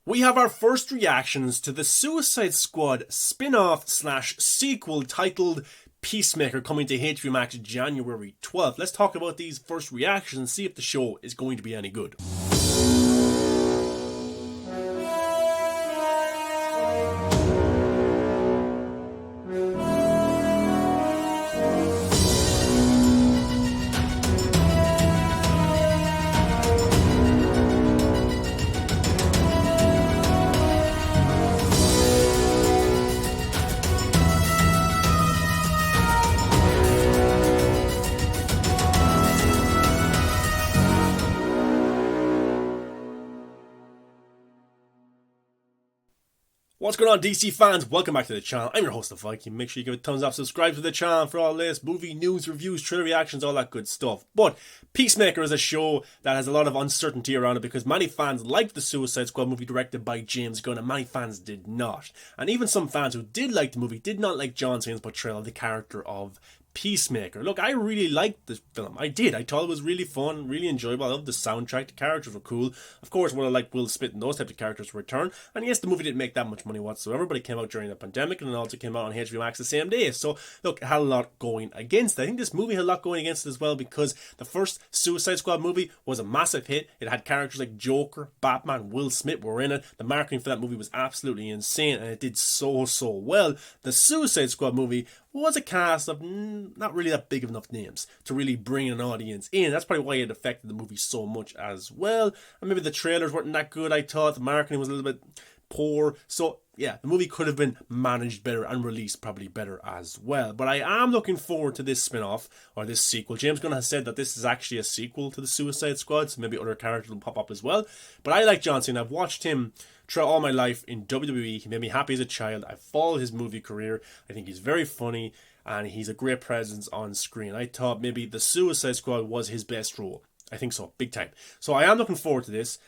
We have our first reactions to the Suicide Squad spin-off slash sequel titled Peacemaker, coming to HBO Max January 12th. Let's talk about these first reactions and see if the show is going to be any good. What's going on, DC fans? Welcome back to the channel. I'm your host, the Viking. Make sure you give it a thumbs up, subscribe to the channel for all this movie news, reviews, trailer reactions, all that good stuff. But Peacemaker is a show that has a lot of uncertainty around it because many fans liked the Suicide Squad movie directed by James Gunn and many fans did not. And even some fans who did like the movie did not like John Cena's portrayal of the character of Peacemaker. Look, I really liked this film. I did. I thought it was really fun, really enjoyable. I loved the soundtrack. The characters were cool. Of course, would have liked Will Smith and those types of characters to return. And yes, the movie didn't make that much money whatsoever, but it came out during the pandemic and it also came out on HBO Max the same day. So, look, it had a lot going against it. I think this movie had a lot going against it as well because the first Suicide Squad movie was a massive hit. It had characters like Joker, Batman, Will Smith were in it. The marketing for that movie was absolutely insane and it did so well. The Suicide Squad movie was a cast of not really that big of enough names to really bring an audience in. That's probably why it affected the movie so much as well. And maybe the trailers weren't that good, I thought. The marketing was a little bit poor. So, yeah, the movie could have been managed better and released probably better as well. But I am looking forward to this spin-off or this sequel. James Gunn has said that this is actually a sequel to the Suicide Squad, so maybe other characters will pop up as well. But I like John Cena. I've watched him throughout all my life in WWE. He made me happy as a child. I followed his movie career. I think he's very funny and he's a great presence on screen. I thought maybe the Suicide Squad was his best role. I think so, big time. So I am looking forward to this.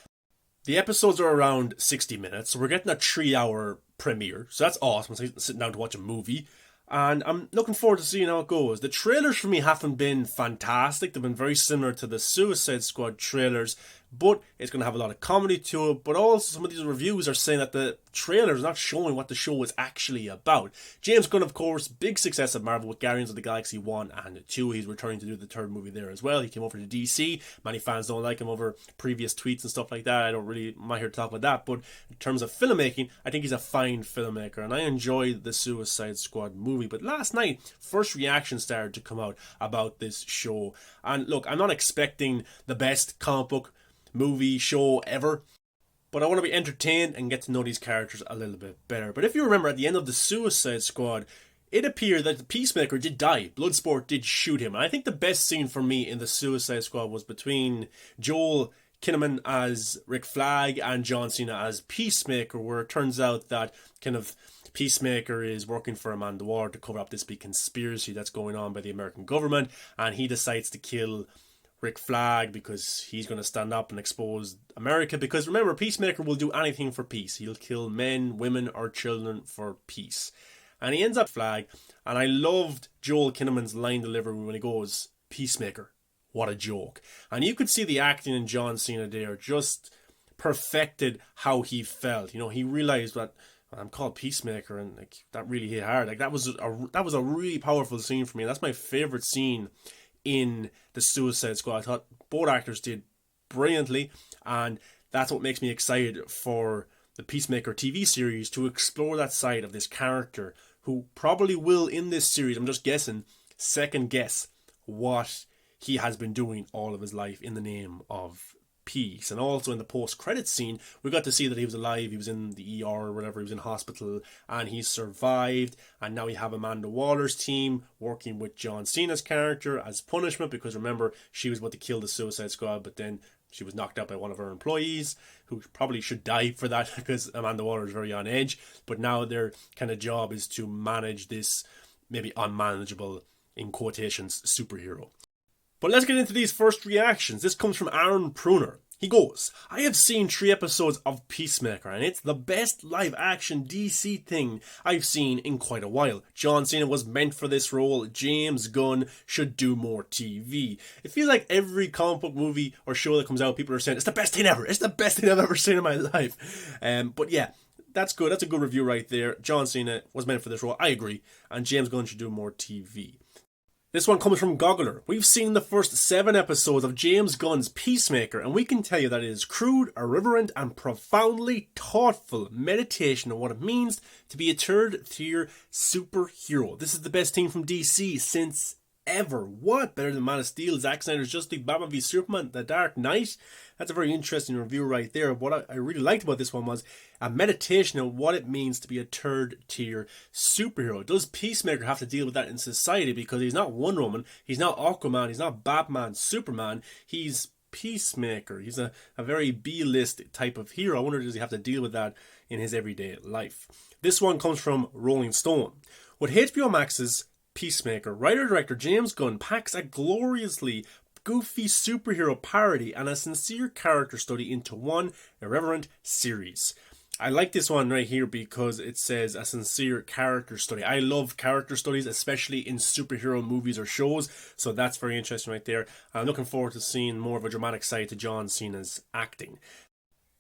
The episodes are around 60 minutes, so we're getting a 3-hour premiere. So that's awesome. It's like sitting down to watch a movie. And I'm looking forward to seeing how it goes. The trailers for me haven't been fantastic. They've been very similar to the Suicide Squad trailers, but it's going to have a lot of comedy to it. But also some of these reviews are saying that the trailer is not showing what the show is actually about. James Gunn, of course, big success at Marvel with Guardians of the Galaxy 1 and 2. He's returning to do the third movie there as well. He came over to DC. Many fans don't like him over previous tweets and stuff like that. I'm not here to talk about that. But in terms of filmmaking, I think he's a fine filmmaker. And I enjoyed the Suicide Squad movie. But last night, first reactions started to come out about this show. And look, I'm not expecting the best comic book movie show ever, but I want to be entertained and get to know these characters a little bit better. But if you remember, at the end of the Suicide Squad, it appeared that the Peacemaker did die. Bloodsport did shoot him. And I think the best scene for me in the Suicide Squad was between Joel Kinnaman as Rick Flag and John Cena as Peacemaker, where it turns out that kind of Peacemaker is working for Amanda Waller to cover up this big conspiracy that's going on by the American government, and he decides to kill Rick Flag because he's going to stand up and expose America. Because remember, Peacemaker will do anything for peace. He'll kill men, women, or children for peace. And he ends up Flag. And I loved Joel Kinnaman's line delivery when he goes, "Peacemaker, what a joke." And you could see the acting in John Cena there just perfected how he felt. You know, he realized that I'm called Peacemaker, and like that really hit hard. Like that was a really powerful scene for me. That's my favorite scene in the Suicide Squad. I thought both actors did brilliantly, and that's what makes me excited for the Peacemaker TV series to explore that side of this character who probably will, in this series, I'm just guessing, second guess what he has been doing all of his life in the name of peace. And also in the post-credits scene, we got to see that he was alive. He was in the ER or whatever. He was in hospital and he survived. And now we have Amanda Waller's team working with John Cena's character as punishment, because remember, she was about to kill the Suicide Squad, but then she was knocked out by one of her employees who probably should die for that because Amanda Waller is very on edge. But now their kind of job is to manage this maybe unmanageable, in quotations, superhero. But let's get into these first reactions. This comes from Aaron Pruner. He goes, I have seen 3 episodes of Peacemaker, and it's the best live action DC thing I've seen in quite a while. John Cena was meant for this role. James Gunn should do more TV. It feels like every comic book movie or show that comes out, people are saying, it's the best thing ever. It's the best thing I've ever seen in my life. But yeah, that's good. That's a good review right there. John Cena was meant for this role. I agree. And James Gunn should do more TV. This one comes from Goggler. We've seen the first 7 episodes of James Gunn's Peacemaker, and we can tell you that it is crude, irreverent, and profoundly thoughtful meditation on what it means to be a third-tier superhero. This is the best thing from DC since ever. What? Better than Man of Steel, Zack Snyder's Justice League, Batman v Superman, The Dark Knight? That's a very interesting review right there. What I really liked about this one was a meditation on what it means to be a third-tier superhero. Does Peacemaker have to deal with that in society? Because he's not Wonder Woman, he's not Aquaman, he's not Batman, Superman, he's Peacemaker. He's a very B-list type of hero. I wonder, does he have to deal with that in his everyday life? This one comes from Rolling Stone. With HBO Max's Peacemaker, writer-director James Gunn packs a gloriously goofy superhero parody and a sincere character study into one irreverent series. I like this one right here because it says a sincere character study. I love character studies, especially in superhero movies or shows, so that's very interesting right there. I'm looking forward to seeing more of a dramatic side to John Cena's acting.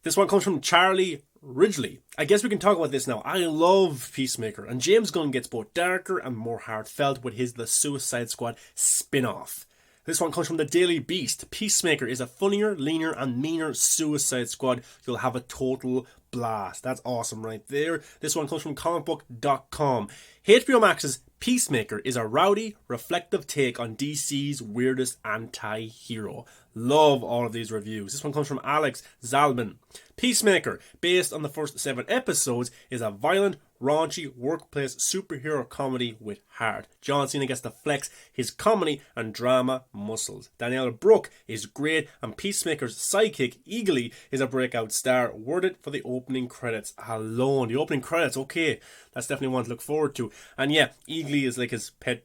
This one comes from Charlie Ridgely. I guess we can talk about this now. I love Peacemaker, and James Gunn gets both darker and more heartfelt with his The Suicide Squad spin-off. This one comes from the Daily Beast. Peacemaker is a funnier, leaner, and meaner Suicide Squad. You'll have a total blast. That's awesome right there. This one comes from comicbook.com. HBO Max's Peacemaker is a rowdy, reflective take on DC's weirdest anti-hero. Love all of these reviews. This one comes from Alex Zalman. Peacemaker, based on the first 7 episodes, is a violent, raunchy workplace superhero comedy with heart. John Cena gets to flex his comedy and drama muscles. Danielle Brooke is great, and Peacemaker's sidekick, Eagly, is a breakout star. Worded for the opening credits alone. The opening credits, okay, that's definitely one to look forward to. And yeah, Eagly is like his pet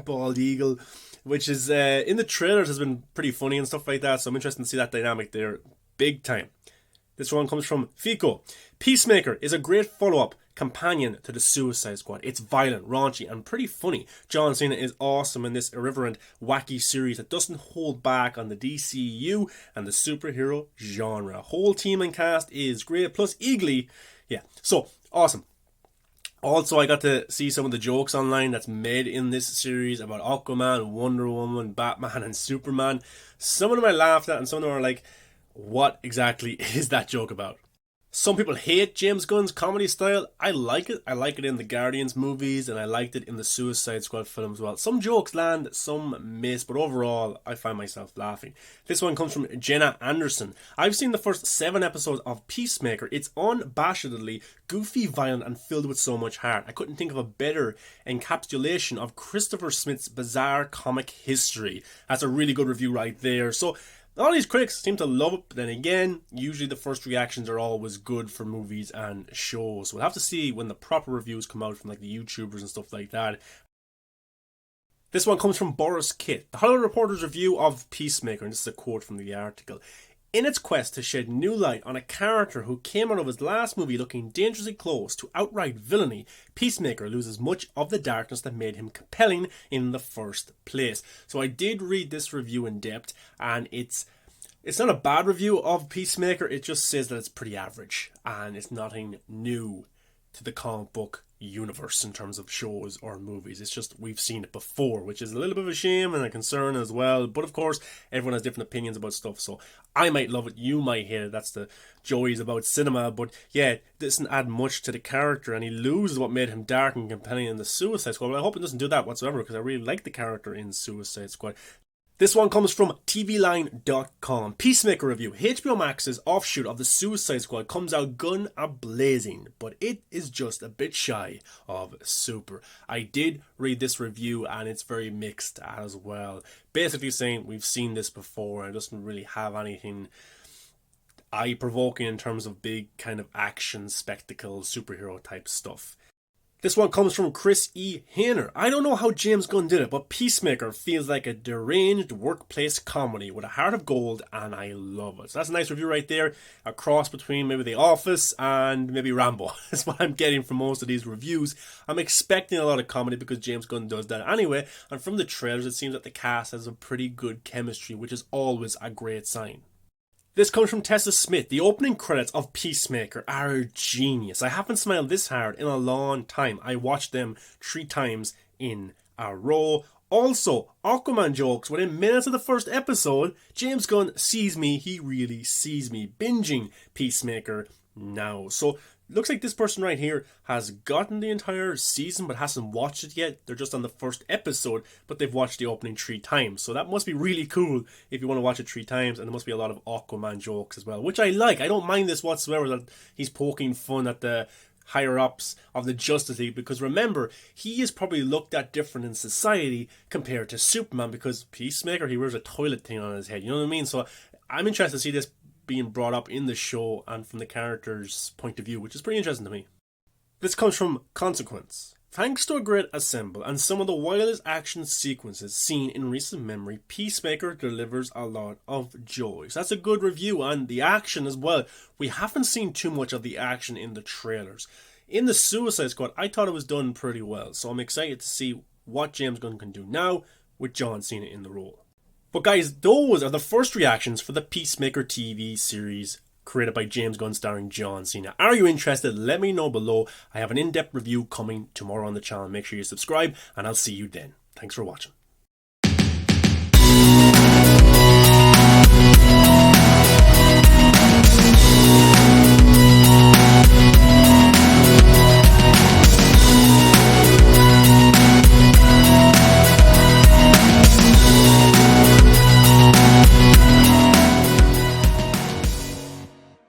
bald eagle, which is in the trailers has been pretty funny and stuff like that, so I'm interested to see that dynamic there big time. This one comes from Fico. Peacemaker is a great follow-up companion to the Suicide Squad. It's violent, raunchy, and pretty funny. John Cena is awesome in this irreverent, wacky series that doesn't hold back on the DCU and the superhero genre. Whole team and cast is great, plus Eagly. Yeah, so awesome. Also, I got to see some of the jokes online that's made in this series about Aquaman, Wonder Woman, Batman, and Superman. Some of them I laughed at, and some of them are like, what exactly is that joke about? Some people hate James Gunn's comedy style. I like it. I like it in the Guardians movies, and I liked it in the Suicide Squad film as well. Some jokes land, some miss, but overall, I find myself laughing. This one comes from Jenna Anderson. I've seen the first 7 episodes of Peacemaker. It's unabashedly goofy, violent, and filled with so much heart. I couldn't think of a better encapsulation of Christopher Smith's bizarre comic history. That's a really good review right there. So, all these critics seem to love it, but then again, usually the first reactions are always good for movies and shows. So we'll have to see when the proper reviews come out from like the YouTubers and stuff like that. This one comes from Boris Kitt. The Hollywood Reporter's review of Peacemaker, and this is a quote from the article. In its quest to shed new light on a character who came out of his last movie looking dangerously close to outright villainy, Peacemaker loses much of the darkness that made him compelling in the first place. So I did read this review in depth, and it's not a bad review of Peacemaker. It just says that it's pretty average, and it's nothing new to the comic book universe in terms of shows or movies. It's just we've seen it before, which is a little bit of a shame and a concern as well. But of course, everyone has different opinions about stuff, so I might love it, you might hate it. That's the joys about cinema. But yeah, it doesn't add much to the character, and he loses what made him dark and compelling in the Suicide Squad. But I hope it doesn't do that whatsoever, because I really like the character in Suicide Squad. This one comes from TVLine.com. Peacemaker review. HBO Max's offshoot of the Suicide Squad comes out gun a-blazing, but it is just a bit shy of super. I did read this review, and it's very mixed as well. Basically saying we've seen this before, and it doesn't really have anything eye-provoking in terms of big kind of action, spectacle, superhero type stuff. This one comes from Chris E. Hayner. I don't know how James Gunn did it, but Peacemaker feels like a deranged workplace comedy with a heart of gold, and I love it. So that's a nice review right there. A cross between maybe The Office and maybe Rambo. That's what I'm getting from most of these reviews. I'm expecting a lot of comedy because James Gunn does that anyway, and from the trailers it seems that the cast has a pretty good chemistry, which is always a great sign. This comes from Tessa Smith. The opening credits of Peacemaker are genius. I haven't smiled this hard in a long time. I watched them 3 times in a row. Also, Aquaman jokes within minutes of the first episode. James Gunn sees me. He really sees me. Binging Peacemaker now. So, looks like this person right here has gotten the entire season but hasn't watched it yet. They're just on the first episode, but they've watched the opening 3 times. So that must be really cool if you want to watch it 3 times. And there must be a lot of Aquaman jokes as well, which I like. I don't mind this whatsoever, that he's poking fun at the higher-ups of the Justice League, because remember, he is probably looked at different in society compared to Superman, because Peacemaker, he wears a toilet thing on his head, you know what I mean? So I'm interested to see this being brought up in the show and from the character's point of view, which is pretty interesting to me. This comes from Consequence. Thanks to a great assemble and some of the wildest action sequences seen in recent memory, Peacemaker delivers a lot of joy. So that's a good review, and the action as well. We haven't seen too much of the action in the trailers. In the Suicide Squad, I thought it was done pretty well, so I'm excited to see what James Gunn can do now with John Cena in the role. But guys, those are the first reactions for the Peacemaker TV series created by James Gunn starring John Cena. Are you interested? Let me know below. I have an in-depth review coming tomorrow on the channel. Make sure you subscribe, and I'll see you then. Thanks for watching.